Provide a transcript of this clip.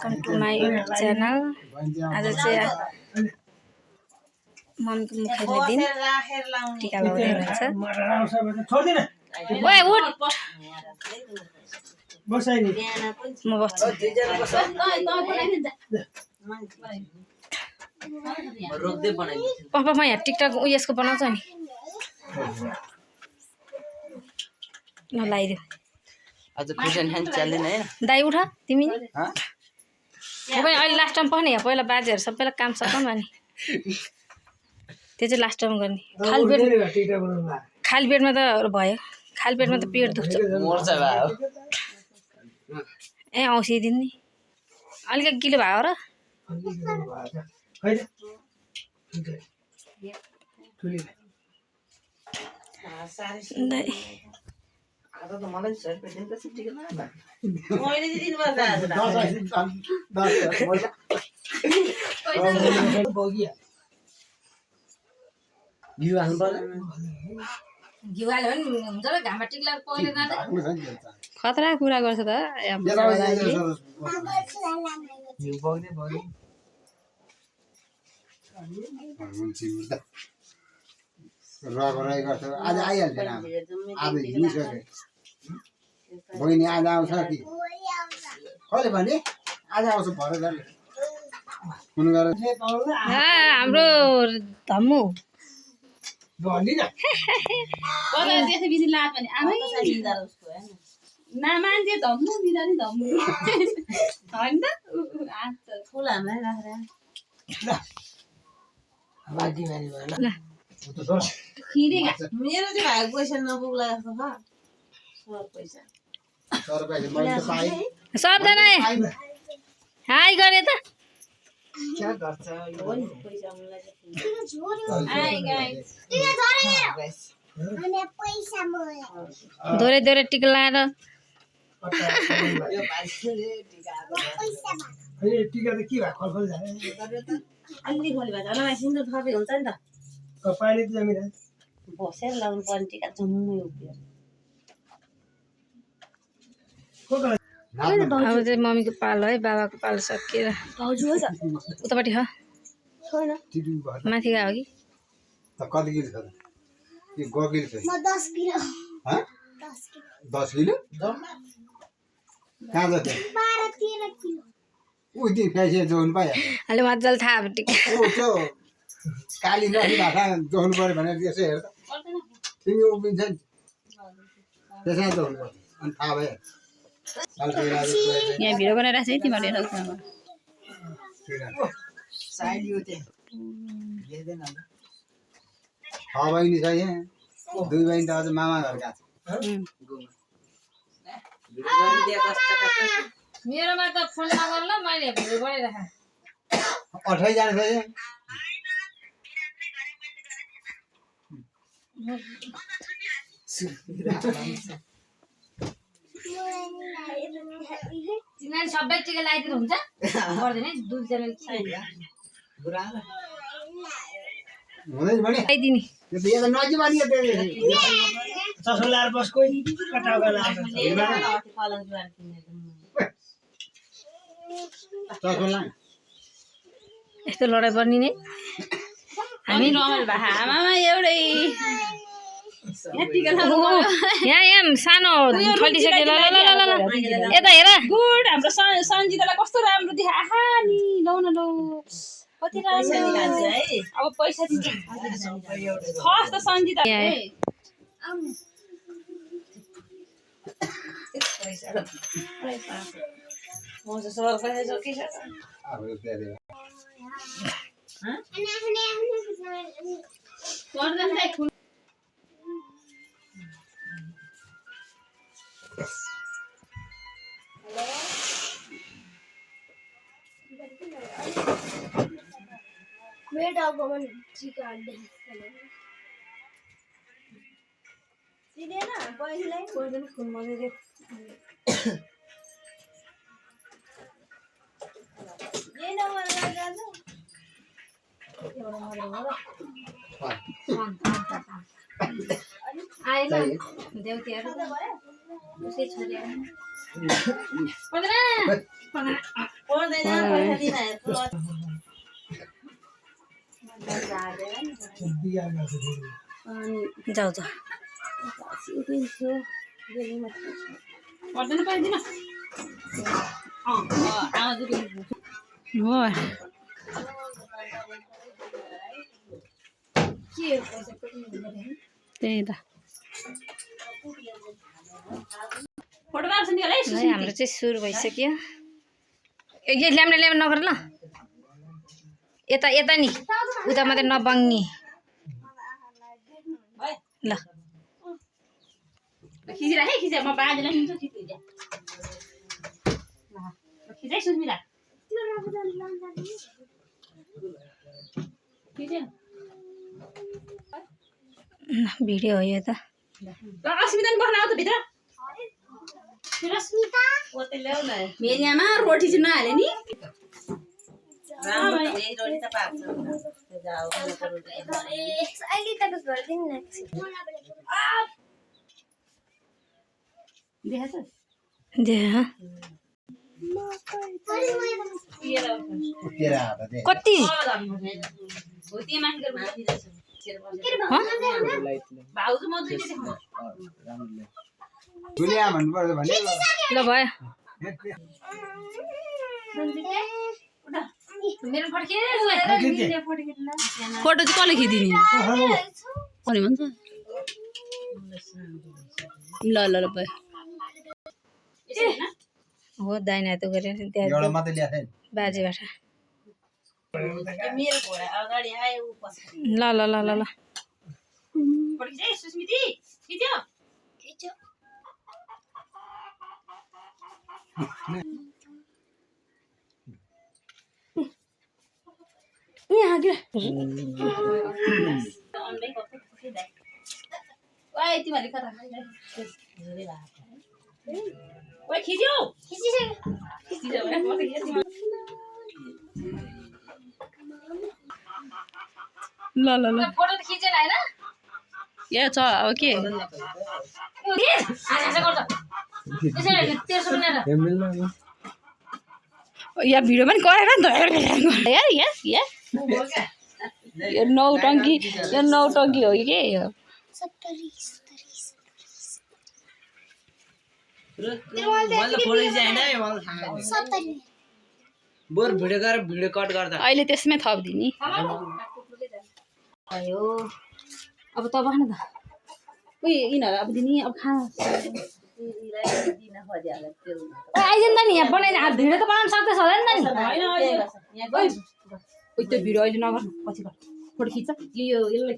Welcome to my YouTube channel. आज चाहिँ मम्मीको मुखैले दिन टिका लगाउँदै हुनुहुन्छ। ओए उठ म बस्छु। पापा म यहाँ टिकटक उयसको बनाउँछ नि ल लगाइदिऊ। आज क्रिस्चियन खान चल्दैन हैन दाइ उठ तिमी तपाईँ अहिले लास्ट टाइम पर्ने पहिला बाजेहरू सबैलाई काम सकाउँ अनि त्यो चाहिँ लास्ट टाइम गर्ने। खाली पेटमा त भयो, खाली पेटमा त पेट दुख्छ मर्छ भयो। ए औँसी दिन नि अलिकति गिलो भयो र आज त मलाई 100 रुपैयाँ दिनु त टिकट न मैले चाहिँ दिनु पर्छ आज घिउ हाल्नु पर्दैन घिउ हाल्यो भने हुन्छ र घाममा टिक्ला पहिले जाँदा खतरा कुरा गर्छ त घिउ बग्ने बग्ने रगराई गर्छ। आज आइहाल्छ आज हिँडिसक्यो बहिनी आज आउँछ कि कहिले भने आज आउँछ भरे जाने फोन गरेर हाम्रो धम्मु मान्छे धम्नु दिँदा नि धम्नु होइन त फुल हामीलाई राखेर मेरो चाहिँ भाइको पैसा नपुग्ला जस्तो छ सबजना हाई गरे त दोरे दोरे टिका लगाएर अलि खोली भन्छ होला सिन्दुर थपे हुन्छ नि त बसेर लाउनु पर्ने टिका जम्मै उभियो अब चाहिँ मम्मीको पालो है, बाबाको पालो सकिएर भाउजू हो त उतापट्टि हो छैन माथि गयो कि कति किलो छ यो 1 किलो छ 10 किलो 10 किलो कहाँ जान्छ 12-13 किलो उति पैसा जोड्नु पायो अहिले मजाले थाहा अब टिका त्यो काली नदी भाषा जोड्नु पर्यो भने त्यसो हेर त तिमी उभिन्छ नि त्यसै जोड्नु पर्छ अनि थाहा भयो। यहाँ भिडियो बनाइरहेको छ है तिमीहरूले छ बहिनी छ यहाँ 2 बहिनी त अझ मामा घर गएको मेरोमा त फोन नगर ल मैले भिडियो बनाइराखेँ 28 जना छ यहाँ तिमीले सबै टिका लगाइदिनु हुन्छ पर्दैन है दुईजना हुँदैन भने लगाइदिने त्यो त यहाँ नजिक अनि चस्मा लाएर बस कोही कटाउका लाएर चस्मा लाएर यस्तो लडाइँ पर्ने नै हामी रमाइलो भए आमामा एउटै यहाँ सानो फल्टिसक्यो ल ल ल ल ल यता हेर गुड हाम्रो सन्जितालाई कस्तो राम्रो देखा आहा नि लौ न लौ कति राम्रो है अब पैसा दिन्छ खस त सन्जिता आएन देउतीहरू उसै छोरी जाऊ जाऊ पर्दैन पाइदिन हो त्यही त फोटो काट्छ नि होला है है हाम्रो चाहिँ सुरु भइसक्यो यही ल्याम्ने ल्याम्ने नगर ल यता यता नि उता मात्रै नबङ्नी ल खिचिराख है खिचा म बाजेलाई लिन्छु खिचिदिन्छ खिचाइ सुस्मिता भिडियो हो यो त अस्मिता नि बस्न आऊ त भित्र मेरी आमा रोटी चाहिँ नहाले नि कति भाउजू म दुनियाँ भन्नुपर्छ भने ल भयो मेरो फड्के फोटो चाहिँ कसले खिचिदिने भन्छ ल ल ल भयो हो दाहिना हात गरेर एउटा त्यहाँ मात्रै ल्याएको छैन बाजेबाट मेरो घोडा अगाडि आयो ल ल ल ल ल फड्के सुस्मिती खिच्यो यहाँ गिर ओइ तिमीहरूले कता ओइ खिच्यो खिच्यो ल ल ल फोटो त खिचेन हैन या छ अब के या भिडियो पनि गरेर नि त यार यस यस यो नौटङ्की हो कि के यो बोर भिडियो गरेर भिडियो कट गर्दा अहिले त्यसमै थपिदिने भयो अब त भन त उयो यिनीहरू अब दिने अब खाना आइज नि त नि यहाँ बनाइदिनु अब भिडियो त बनाउनु सक्दैछ होला नि त नि त्यो भिडियो अहिले नगर पछि गर फोटो खिच्छ यो यसलाई